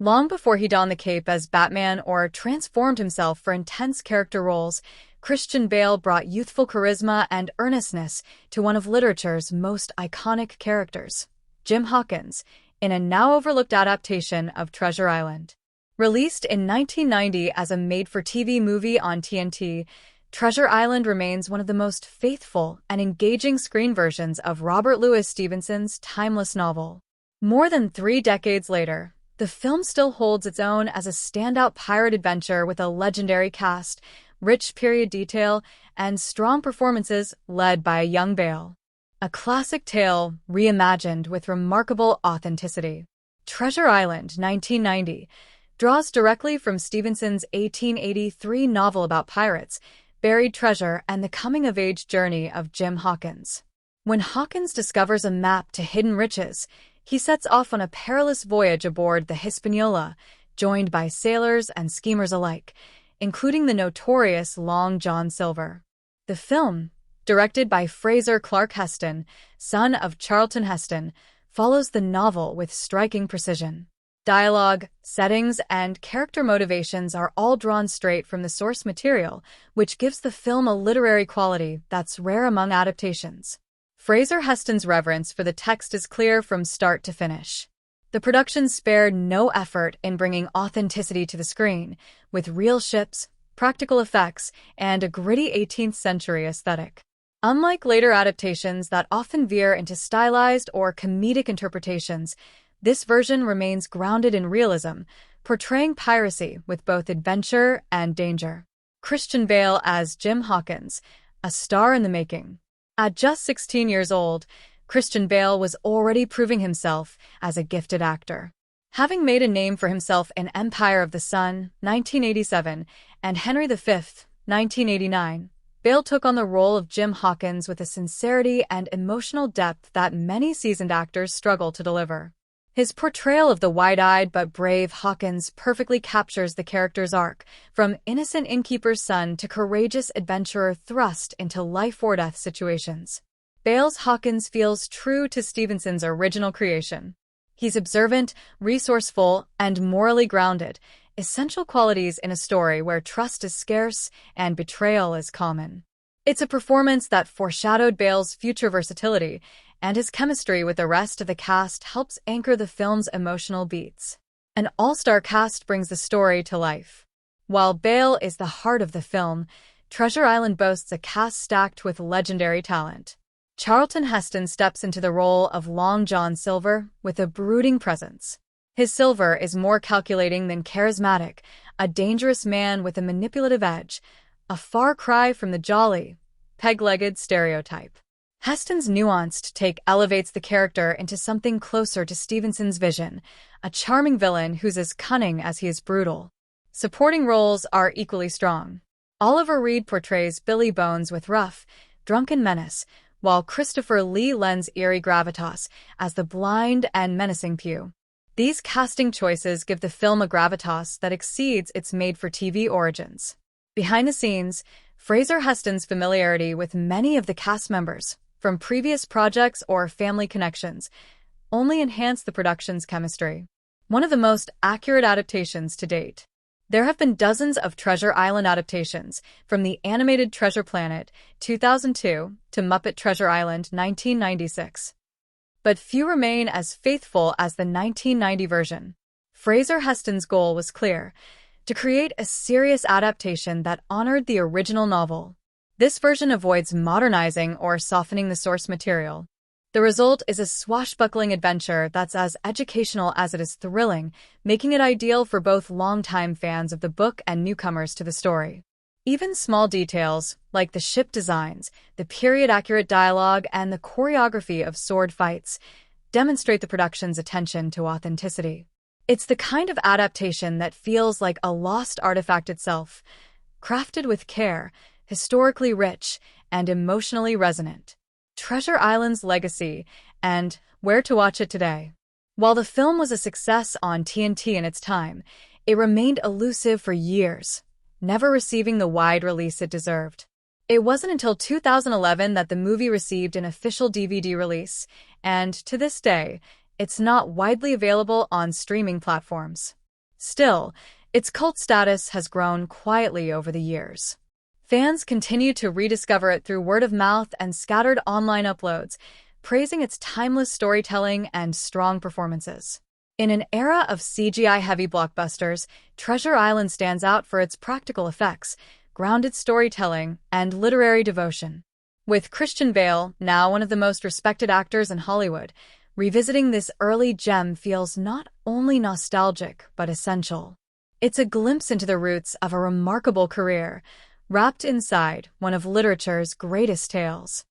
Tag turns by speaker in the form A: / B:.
A: Long before he donned the cape as Batman or transformed himself for intense character roles, Christian Bale brought youthful charisma and earnestness to one of literature's most iconic characters, Jim Hawkins, in a now-overlooked adaptation of Treasure Island. Released in 1990 as a made-for-TV movie on TNT, Treasure Island remains one of the most faithful and engaging screen versions of Robert Louis Stevenson's timeless novel. More than 3 decades later, the film still holds its own as a standout pirate adventure with a legendary cast, rich period detail, and strong performances led by a young Bale. A classic tale reimagined with remarkable authenticity. Treasure Island, 1990, draws directly from Stevenson's 1883 novel about pirates, buried treasure, and the coming-of-age journey of Jim Hawkins. When Hawkins discovers a map to hidden riches, he sets off on a perilous voyage aboard the Hispaniola, joined by sailors and schemers alike, including the notorious Long John Silver. The film, directed by Fraser Clark Heston, son of Charlton Heston, follows the novel with striking precision. Dialogue, settings, and character motivations are all drawn straight from the source material, which gives the film a literary quality that's rare among adaptations. Fraser Heston's reverence for the text is clear from start to finish. The production spared no effort in bringing authenticity to the screen, with real ships, practical effects, and a gritty 18th century aesthetic. Unlike later adaptations that often veer into stylized or comedic interpretations, this version remains grounded in realism, portraying piracy with both adventure and danger. Christian Bale as Jim Hawkins, a star in the making. At just 16 years old, Christian Bale was already proving himself as a gifted actor. Having made a name for himself in Empire of the Sun, 1987, and Henry V, 1989, Bale took on the role of Jim Hawkins with a sincerity and emotional depth that many seasoned actors struggle to deliver. His portrayal of the wide-eyed but brave Hawkins perfectly captures the character's arc, from innocent innkeeper's son to courageous adventurer thrust into life-or-death situations. Bale's Hawkins feels true to Stevenson's original creation. He's observant, resourceful, and morally grounded, essential qualities in a story where trust is scarce and betrayal is common. It's a performance that foreshadowed Bale's future versatility, and his chemistry with the rest of the cast helps anchor the film's emotional beats. An all-star cast brings the story to life. While Bale is the heart of the film, Treasure Island boasts a cast stacked with legendary talent. Charlton Heston steps into the role of Long John Silver with a brooding presence. His Silver is more calculating than charismatic, a dangerous man with a manipulative edge, a far cry from the jolly, peg-legged stereotype. Heston's nuanced take elevates the character into something closer to Stevenson's vision, a charming villain who's as cunning as he is brutal. Supporting roles are equally strong. Oliver Reed portrays Billy Bones with rough, drunken menace, while Christopher Lee lends eerie gravitas as the blind and menacing Pew. These casting choices give the film a gravitas that exceeds its made-for-TV origins. Behind the scenes, Fraser Heston's familiarity with many of the cast members, from previous projects or family connections, only enhance the production's chemistry. One of the most accurate adaptations to date. There have been dozens of Treasure Island adaptations, from the animated Treasure Planet, 2002, to Muppet Treasure Island, 1996. But few remain as faithful as the 1990 version. Fraser Heston's goal was clear: to create a serious adaptation that honored the original novel. This version avoids modernizing or softening the source material. The result is a swashbuckling adventure that's as educational as it is thrilling, making it ideal for both longtime fans of the book and newcomers to the story. Even small details, like the ship designs, the period-accurate dialogue, and the choreography of sword fights, demonstrate the production's attention to authenticity. It's the kind of adaptation that feels like a lost artifact itself, crafted with care, historically rich, and emotionally resonant. Treasure Island's legacy, and where to watch it today. While the film was a success on TNT in its time, it remained elusive for years, never receiving the wide release it deserved. It wasn't until 2011 that the movie received an official DVD release, and to this day, it's not widely available on streaming platforms. Still, its cult status has grown quietly over the years. Fans continue to rediscover it through word of mouth and scattered online uploads, praising its timeless storytelling and strong performances. In an era of CGI-heavy blockbusters, Treasure Island stands out for its practical effects, grounded storytelling, and literary devotion. With Christian Bale, now one of the most respected actors in Hollywood, revisiting this early gem feels not only nostalgic, but essential. It's a glimpse into the roots of a remarkable career, wrapped inside one of literature's greatest tales.